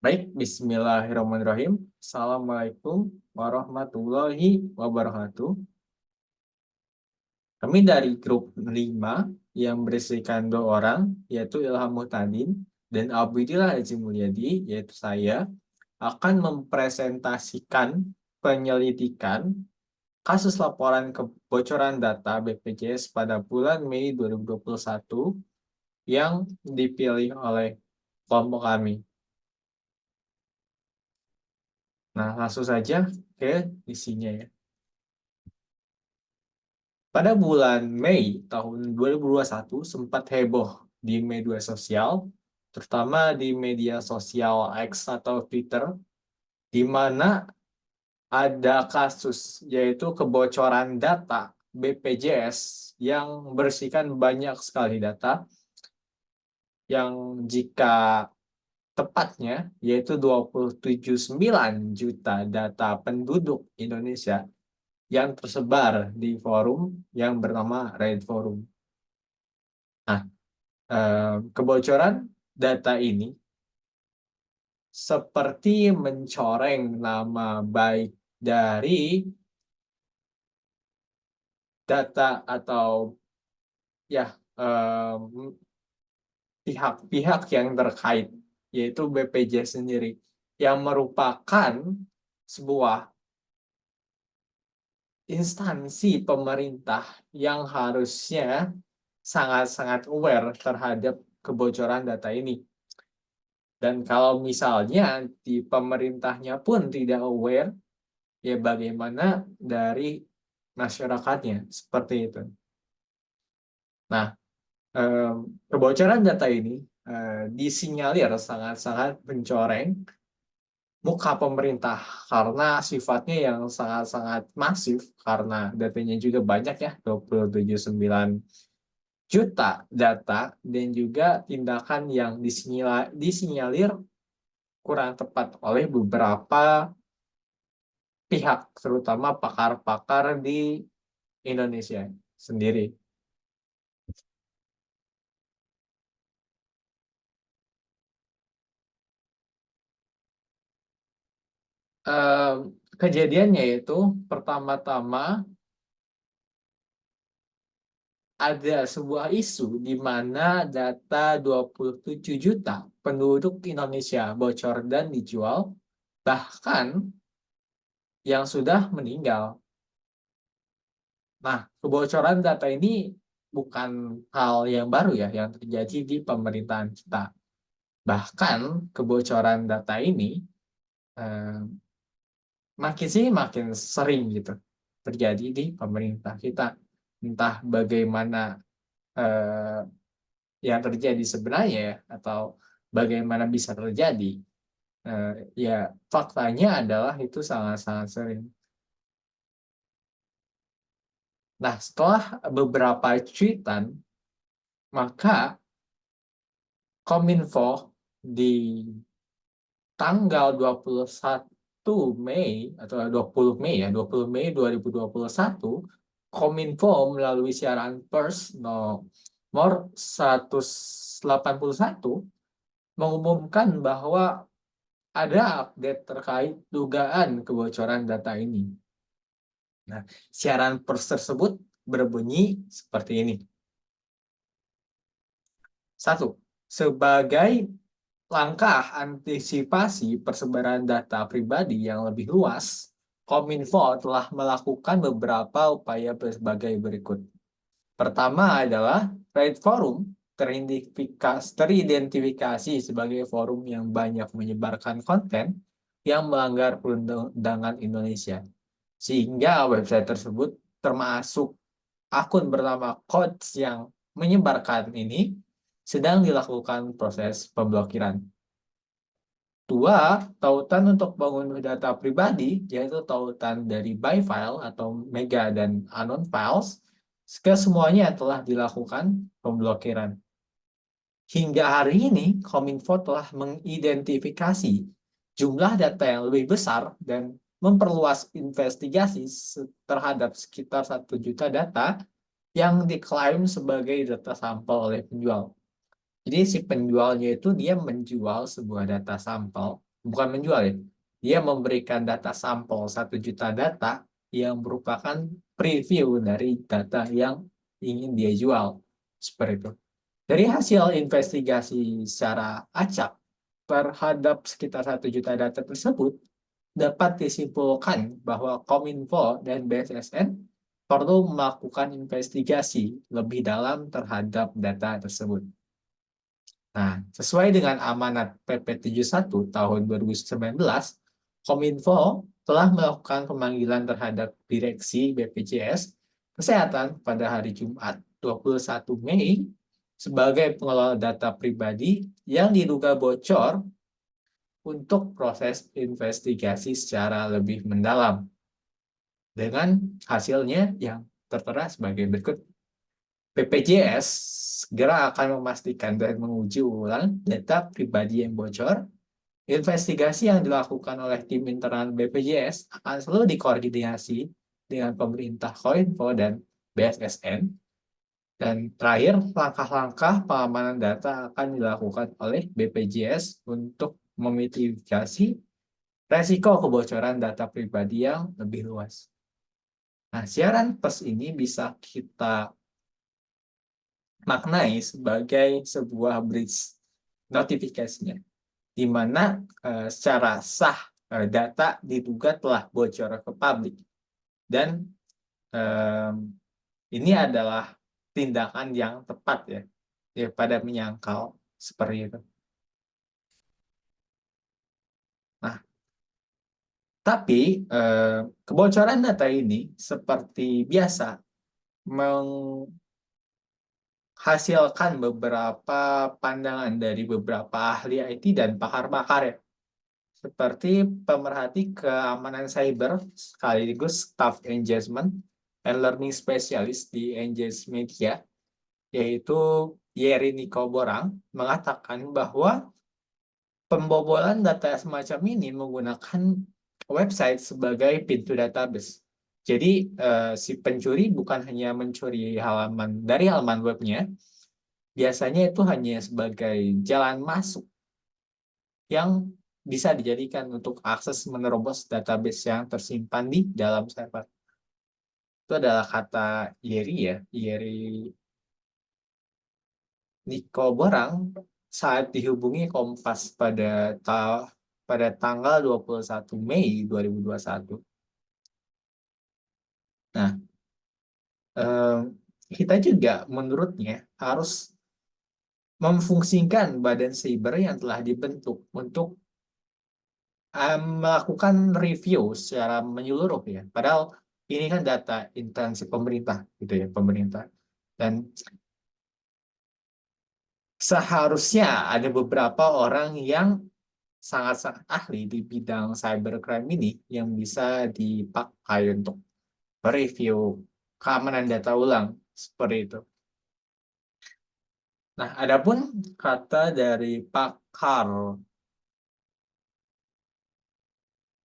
Baik, bismillahirrahmanirrahim. Assalamualaikum warahmatullahi wabarakatuh. Kami dari grup 5 yang berisikan 2 orang, yaitu Ilham Muhtadin dan Abdillah Haji Mulyadi, yaitu saya, akan mempresentasikan penyelidikan kasus laporan kebocoran data BPJS pada bulan Mei 2021 yang dipilih oleh kelompok kami. Nah, langsung saja ke isinya ya. Pada bulan Mei tahun 2021 sempat heboh di media sosial, terutama di media sosial X atau Twitter, di mana ada kasus yaitu kebocoran data BPJS yang berisikan banyak sekali data yang jika tepatnya yaitu 27,9 juta data penduduk Indonesia yang tersebar di forum yang bernama Reddit Forum. Nah, kebocoran data ini seperti mencoreng nama baik dari data atau ya pihak-pihak yang terkait, yaitu BPJS sendiri, yang merupakan sebuah instansi pemerintah yang harusnya sangat-sangat aware terhadap kebocoran data ini. Dan kalau misalnya di pemerintahnya pun tidak aware, ya bagaimana dari masyarakatnya, seperti itu. Nah, kebocoran data ini disinyalir sangat-sangat mencoreng muka pemerintah karena sifatnya yang sangat-sangat masif, karena datanya juga banyak ya, 27,9 juta data, dan juga tindakan yang disinyalir kurang tepat oleh beberapa pihak, terutama pakar-pakar di Indonesia sendiri. Kejadiannya itu pertama-tama ada sebuah isu di mana data 27 juta penduduk Indonesia bocor dan dijual, bahkan yang sudah meninggal. Nah, kebocoran data ini bukan hal yang baru ya yang terjadi di pemerintahan kita. Bahkan kebocoran data ini eh, makin sering gitu terjadi di pemerintah kita. Entah bagaimana eh, yang terjadi sebenarnya ya, atau bagaimana bisa terjadi. Ya faktanya adalah itu sangat-sangat sering. Nah, setelah beberapa cuitan, maka Kominfo di tanggal 21 Mei atau 20 Mei ya, 20 Mei 2021, Kominfo melalui siaran pers nomor 181 mengumumkan bahwa ada update terkait dugaan kebocoran data ini. Nah, siaran pers tersebut berbunyi seperti ini. 1. Sebagai langkah antisipasi persebaran data pribadi yang lebih luas, Kominfo telah melakukan beberapa upaya sebagai berikut. Pertama adalah Reddit Forum teridentifikasi sebagai forum yang banyak menyebarkan konten yang melanggar perundangan Indonesia. Sehingga website tersebut termasuk akun bernama Codes yang menyebarkan ini sedang dilakukan proses pemblokiran. 2, tautan untuk pengunduh data pribadi, yaitu tautan dari by file atau mega dan unknown files, kesemuanya telah dilakukan pemblokiran. Hingga hari ini, Kominfo telah mengidentifikasi jumlah data yang lebih besar dan memperluas investigasi terhadap sekitar 1 juta data yang diklaim sebagai data sampel oleh penjual. Jadi si penjualnya itu dia menjual sebuah data sampel bukan menjual ya, dia memberikan data sampel 1 juta data yang merupakan preview dari data yang ingin dia jual. Seperti itu. Dari hasil investigasi secara acak terhadap sekitar 1 juta data tersebut, dapat disimpulkan bahwa Kominfo dan BSSN perlu melakukan investigasi lebih dalam terhadap data tersebut. Nah, sesuai dengan amanat PP 71 tahun 2019, Kominfo telah melakukan pemanggilan terhadap Direksi BPJS Kesehatan pada hari Jumat 21 Mei sebagai pengelola data pribadi yang diduga bocor untuk proses investigasi secara lebih mendalam. Dengan hasilnya yang tertera sebagai berikut. BPJS segera akan memastikan dan menguji ulang data pribadi yang bocor. Investigasi yang dilakukan oleh tim internal BPJS akan selalu dikoordinasi dengan pemerintah Kominfo dan BSSN. Dan terakhir, langkah-langkah pengamanan data akan dilakukan oleh BPJS untuk memitigasi resiko kebocoran data pribadi yang lebih luas. Nah, siaran pers ini bisa kita maknai sebagai sebuah bridge notifikasinya, di mana secara sah data diduga telah bocor ke publik. Dan ini adalah tindakan yang tepat ya, daripada menyangkal seperti itu. Nah, tapi kebocoran data ini seperti biasa menghasilkan beberapa pandangan dari beberapa ahli IT dan pakar-pakar ya, seperti pemerhati keamanan cyber sekaligus staff engagement and learning specialist di Engage Media, yaitu Yeri Niko Borang, mengatakan bahwa pembobolan data semacam ini menggunakan website sebagai pintu database. Jadi si pencuri bukan hanya mencuri halaman dari halaman webnya, biasanya itu hanya sebagai jalan masuk yang bisa dijadikan untuk akses menerobos database yang tersimpan di dalam server. Itu adalah kata Yeri ya, Yeri Niko Borang saat dihubungi Kompas pada tanggal 21 Mei 2021. Nah, kita juga menurutnya harus memfungsikan badan cyber yang telah dibentuk untuk melakukan review secara menyeluruh ya. Padahal ini kan data instansi pemerintah gitu ya, pemerintah. Dan seharusnya ada beberapa orang yang sangat-sangat ahli di bidang cybercrime ini yang bisa dipakai untuk mereview keamanan data ulang seperti itu. Nah, adapun kata dari pakar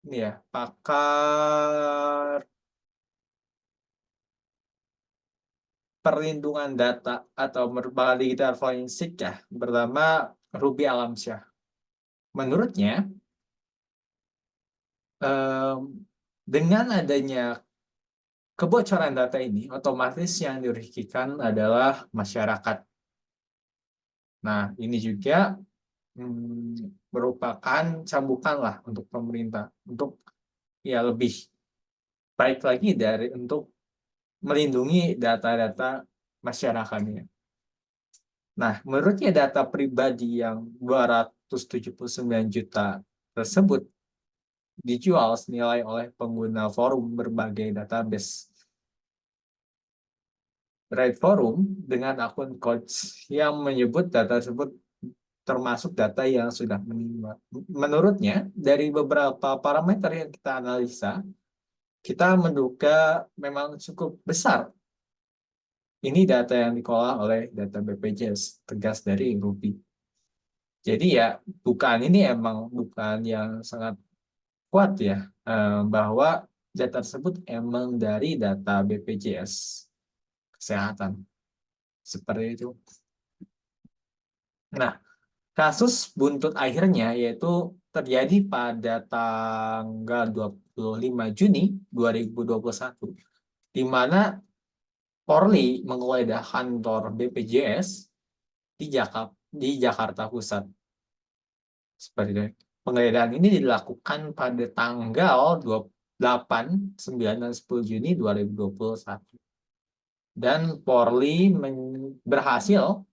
ini ya, pakar perlindungan data atau merupakan digital forensik ya, bernama Ruby Alamsyah. Menurutnya, dengan adanya kebocoran data ini, otomatis yang dirugikan adalah masyarakat. Nah, ini juga merupakan cambukan lah untuk pemerintah untuk ya lebih baik lagi untuk melindungi data-data masyarakatnya. Nah, menurutnya data pribadi yang 279 juta tersebut dijual senilai oleh pengguna forum berbagai database. Right Forum dengan akun coach yang menyebut data tersebut termasuk data yang sudah meninggal. Menurutnya, dari beberapa parameter yang kita analisa, kita menduga memang cukup besar. Ini data yang dikelola oleh data BPJS, tegas dari Ruby. Jadi ya, ini emang bukan yang sangat kuat ya, bahwa data tersebut emang dari data BPJS Kesehatan. Seperti itu. Nah, Kasus buntut akhirnya yaitu terjadi pada tanggal 25 Juni 2021, di mana Polri menggeledah kantor BPJS di Jakarta Pusat. Seperti itu. Penggeledahan ini dilakukan pada tanggal 28, 9, dan 10 Juni 2021. Dan Polri berhasil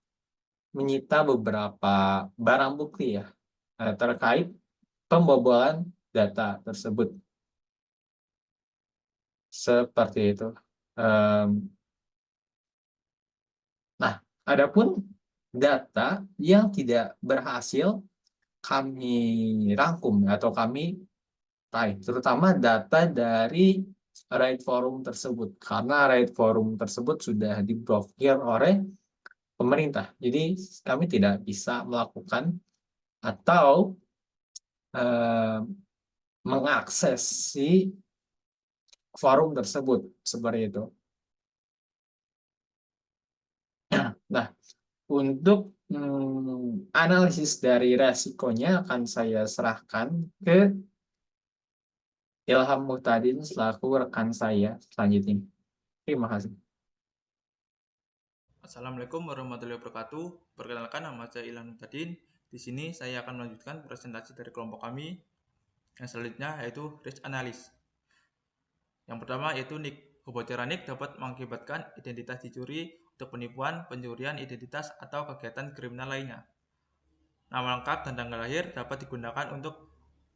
menyita beberapa barang bukti ya terkait pembobolan data tersebut. Seperti itu. Em, Nah, adapun data yang tidak berhasil kami rangkum atau kami raih, terutama data dari RAID forum tersebut, karena RAID forum tersebut sudah diblokir oleh pemerintah. Jadi kami tidak bisa melakukan atau eh, mengakses si forum tersebut seperti itu. Nah, untuk analisis dari resikonya akan saya serahkan ke Ilham Muhtadin selaku rekan saya selanjutnya. Terima kasih. Assalamualaikum warahmatullahi wabarakatuh. Perkenalkan, nama saya Ilham Muhtadin. Di sini saya akan melanjutkan presentasi dari kelompok kami. Yang selanjutnya yaitu risk analysis. Yang pertama yaitu NIK. Kebocoran NIK dapat mengakibatkan identitas dicuri untuk penipuan, pencurian identitas, atau kegiatan kriminal lainnya. Nama lengkap dan tanggal lahir dapat digunakan untuk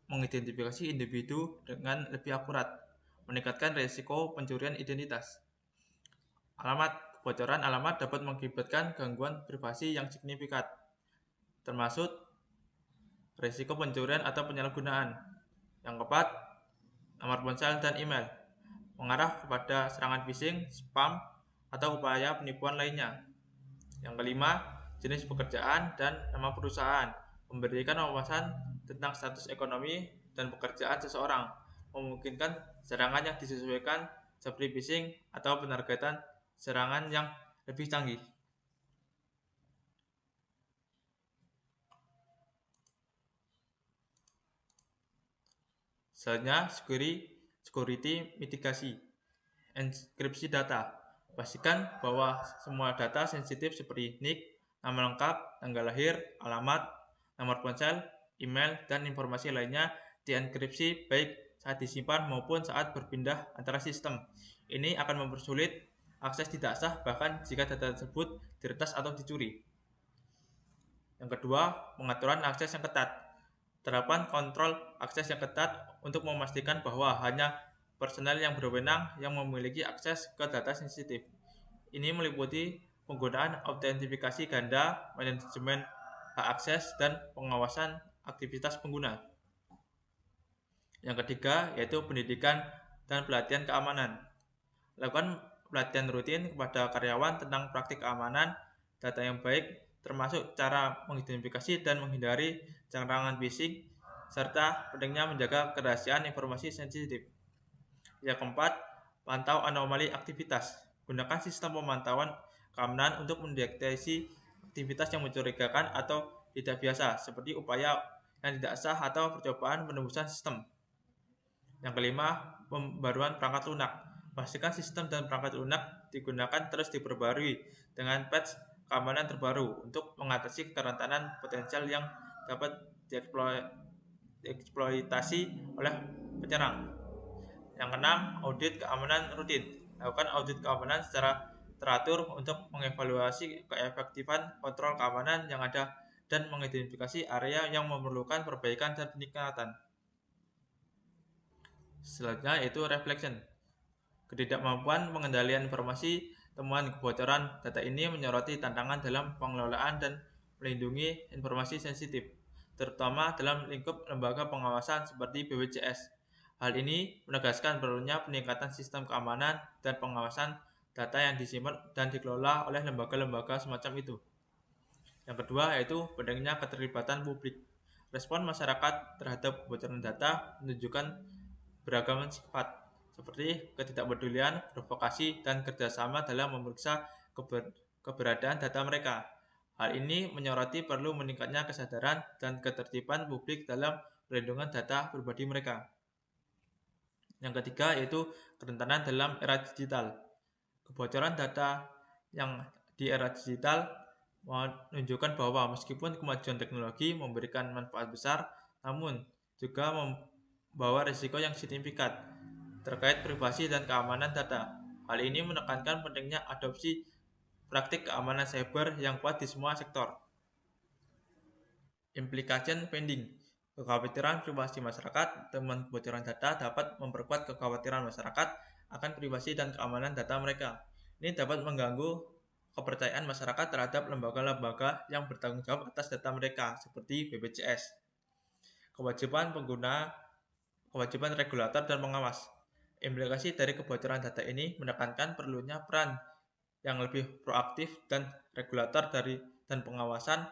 mengidentifikasi individu dengan lebih akurat, meningkatkan risiko pencurian identitas. Alamat. Kebocoran alamat dapat mengakibatkan gangguan privasi yang signifikan, termasuk risiko pencurian atau penyalahgunaan. Yang keempat, nomor ponsel dan email mengarah kepada serangan phishing, spam, atau upaya penipuan lainnya. Yang kelima, jenis pekerjaan dan nama perusahaan memberikan wawasan tentang status ekonomi dan pekerjaan seseorang, memungkinkan serangan yang disesuaikan seperti phishing atau penargetan serangan yang lebih canggih. Selanjutnya, security mitigasi, enkripsi data. Pastikan bahwa semua data sensitif seperti NIK, nama lengkap, tanggal lahir, alamat, nomor ponsel, email, dan informasi lainnya dienkripsi baik saat disimpan maupun saat berpindah antara sistem. Ini akan mempersulit akses tidak sah bahkan jika data tersebut diretas atau dicuri. Yang kedua, pengaturan akses yang ketat. Terapkan kontrol akses yang ketat untuk memastikan bahwa hanya personel yang berwenang yang memiliki akses ke data sensitif. Ini meliputi penggunaan autentifikasi ganda, manajemen hak akses, dan pengawasan aktivitas pengguna. Yang ketiga, yaitu pendidikan dan pelatihan keamanan. Lakukan pelatihan rutin kepada karyawan tentang praktik keamanan data yang baik, termasuk cara mengidentifikasi dan menghindari serangan phishing, serta pentingnya menjaga kerahasiaan informasi sensitif. Yang keempat, pantau anomali aktivitas. Gunakan sistem pemantauan keamanan untuk mendeteksi aktivitas yang mencurigakan atau tidak biasa, seperti upaya yang tidak sah atau percobaan penembusan sistem. Yang kelima, pembaruan perangkat lunak. Pastikan sistem dan perangkat lunak digunakan terus diperbarui dengan patch keamanan terbaru untuk mengatasi kerentanan potensial yang dapat dieksploitasi oleh penyerang. Yang keenam, audit keamanan rutin. Lakukan audit keamanan secara teratur untuk mengevaluasi keefektifan kontrol keamanan yang ada dan mengidentifikasi area yang memerlukan perbaikan dan peningkatan. Selanjutnya yaitu reflection. Ketidakmampuan pengendalian informasi, temuan kebocoran data ini menyoroti tantangan dalam pengelolaan dan melindungi informasi sensitif, terutama dalam lingkup lembaga pengawasan seperti BPJS. Hal ini menegaskan perlunya peningkatan sistem keamanan dan pengawasan data yang disimpan dan dikelola oleh lembaga-lembaga semacam itu. Yang kedua yaitu pentingnya keterlibatan publik. Respon masyarakat terhadap kebocoran data menunjukkan beragam sifat, seperti ketidakpedulian, provokasi, dan kerjasama dalam memeriksa keberadaan data mereka. Hal ini menyoroti perlu meningkatnya kesadaran dan ketertiban publik dalam perlindungan data pribadi mereka. Yang ketiga yaitu kerentanan dalam era digital. Kebocoran data yang di era digital menunjukkan bahwa meskipun kemajuan teknologi memberikan manfaat besar, namun juga membawa risiko yang signifikan terkait privasi dan keamanan data. Hal ini menekankan pentingnya adopsi praktik keamanan cyber yang kuat di semua sektor. Implication pending. Kekhawatiran privasi masyarakat. Temuan kebocoran data dapat memperkuat kekhawatiran masyarakat akan privasi dan keamanan data mereka. Ini dapat mengganggu kepercayaan masyarakat terhadap lembaga-lembaga yang bertanggung jawab atas data mereka, seperti BPJS. Kewajiban regulator dan pengawas. Implikasi dari kebocoran data ini menekankan perlunya peran yang lebih proaktif dan regulator dan pengawasan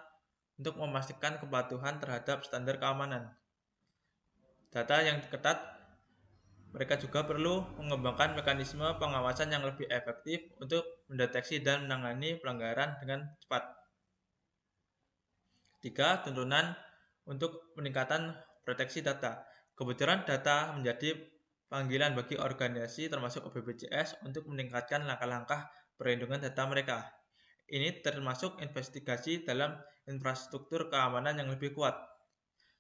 untuk memastikan kepatuhan terhadap standar keamanan data yang ketat. Mereka juga perlu mengembangkan mekanisme pengawasan yang lebih efektif untuk mendeteksi dan menangani pelanggaran dengan cepat. 3. Tuntunan untuk peningkatan proteksi data. Kebocoran data menjadi panggilan bagi organisasi termasuk BPJS untuk meningkatkan langkah-langkah perlindungan data mereka. Ini termasuk investigasi dalam infrastruktur keamanan yang lebih kuat,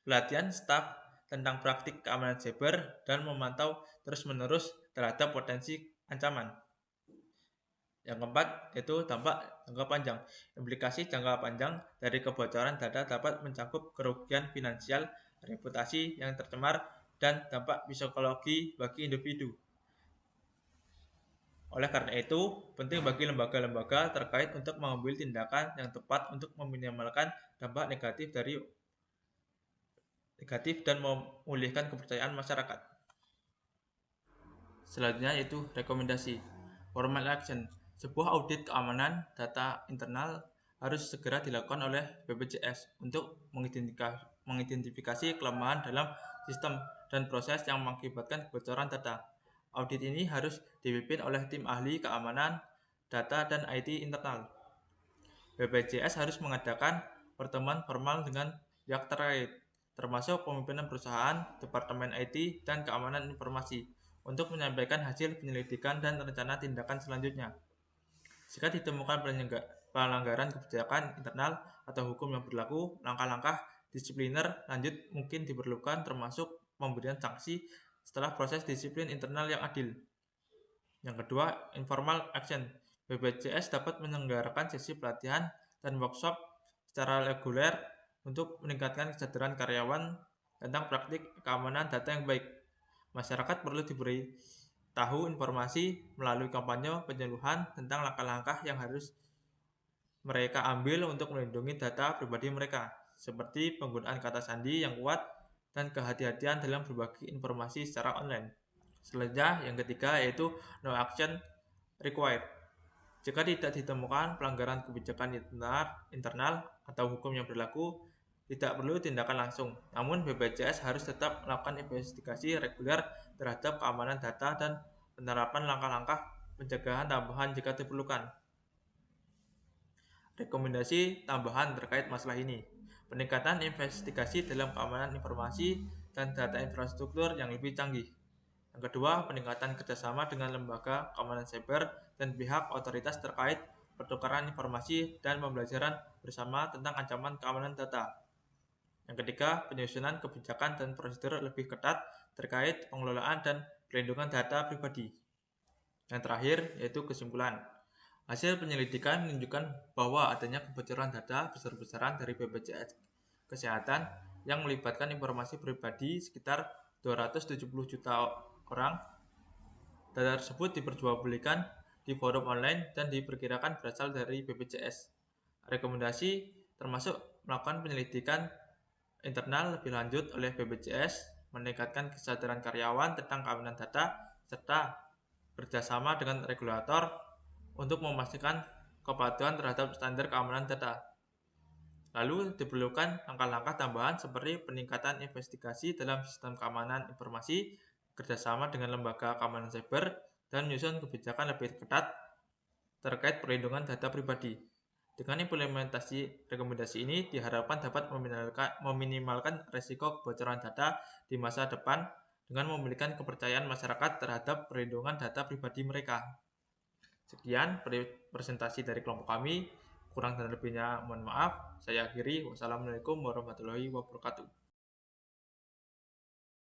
pelatihan staf tentang praktik keamanan cyber, dan memantau terus-menerus terhadap potensi ancaman. Yang keempat, yaitu dampak jangka panjang. Implikasi jangka panjang dari kebocoran data dapat mencakup kerugian finansial, reputasi yang tercemar, dan dampak psikologi bagi individu. Oleh karena itu, penting bagi lembaga-lembaga terkait untuk mengambil tindakan yang tepat untuk meminimalkan dampak negatif dan memulihkan kepercayaan masyarakat. Selanjutnya yaitu rekomendasi. Formal action. Sebuah audit keamanan data internal harus segera dilakukan oleh BPJS untuk mengidentifikasi kelemahan dalam sistem dan proses yang mengakibatkan kebocoran data. Audit ini harus dipimpin oleh tim ahli keamanan data dan IT internal. BPJS harus mengadakan pertemuan formal dengan pihak terkait, termasuk pemimpinan perusahaan, Departemen IT, dan keamanan informasi, untuk menyampaikan hasil penyelidikan dan rencana tindakan selanjutnya. Jika ditemukan pelanggaran kebijakan internal atau hukum yang berlaku, langkah-langkah disipliner lanjut mungkin diperlukan, termasuk pemberian sanksi setelah proses disiplin internal yang adil. Yang kedua, informal action. BPJS dapat menyelenggarakan sesi pelatihan dan workshop secara reguler untuk meningkatkan kesadaran karyawan tentang praktik keamanan data yang baik. Masyarakat perlu diberi tahu informasi melalui kampanye penyuluhan tentang langkah-langkah yang harus mereka ambil untuk melindungi data pribadi mereka, seperti penggunaan kata sandi yang kuat dan kehati-hatian dalam berbagi informasi secara online. Selanjutnya, yang ketiga yaitu no action required. Jika tidak ditemukan pelanggaran kebijakan internal atau hukum yang berlaku, tidak perlu tindakan langsung. Namun BPJS harus tetap melakukan investigasi reguler terhadap keamanan data dan penerapan langkah-langkah pencegahan tambahan jika diperlukan. Rekomendasi tambahan terkait masalah ini. Peningkatan investigasi dalam keamanan informasi dan data infrastruktur yang lebih canggih. Yang kedua, peningkatan kerjasama dengan lembaga keamanan cyber dan pihak otoritas terkait pertukaran informasi dan pembelajaran bersama tentang ancaman keamanan data. Yang ketiga, penyusunan kebijakan dan prosedur lebih ketat terkait pengelolaan dan perlindungan data pribadi. Yang terakhir, yaitu kesimpulan. Hasil penyelidikan menunjukkan bahwa adanya kebocoran data besar-besaran dari BPJS Kesehatan yang melibatkan informasi pribadi sekitar 270 juta orang. Data tersebut diperjualbelikan di forum online dan diperkirakan berasal dari BPJS. Rekomendasi termasuk melakukan penyelidikan internal lebih lanjut oleh BPJS, meningkatkan kesadaran karyawan tentang keamanan data, serta kerjasama dengan regulator untuk memastikan kepatuhan terhadap standar keamanan data. Lalu diperlukan langkah-langkah tambahan seperti peningkatan investigasi dalam sistem keamanan informasi, kerjasama dengan lembaga keamanan cyber, dan menyusun kebijakan lebih ketat terkait perlindungan data pribadi. Dengan implementasi rekomendasi ini diharapkan dapat meminimalkan resiko kebocoran data di masa depan dengan memulihkan kepercayaan masyarakat terhadap perlindungan data pribadi mereka. Sekian presentasi dari kelompok kami. Kurang dan lebihnya mohon maaf. Saya akhiri. Wassalamualaikum warahmatullahi wabarakatuh.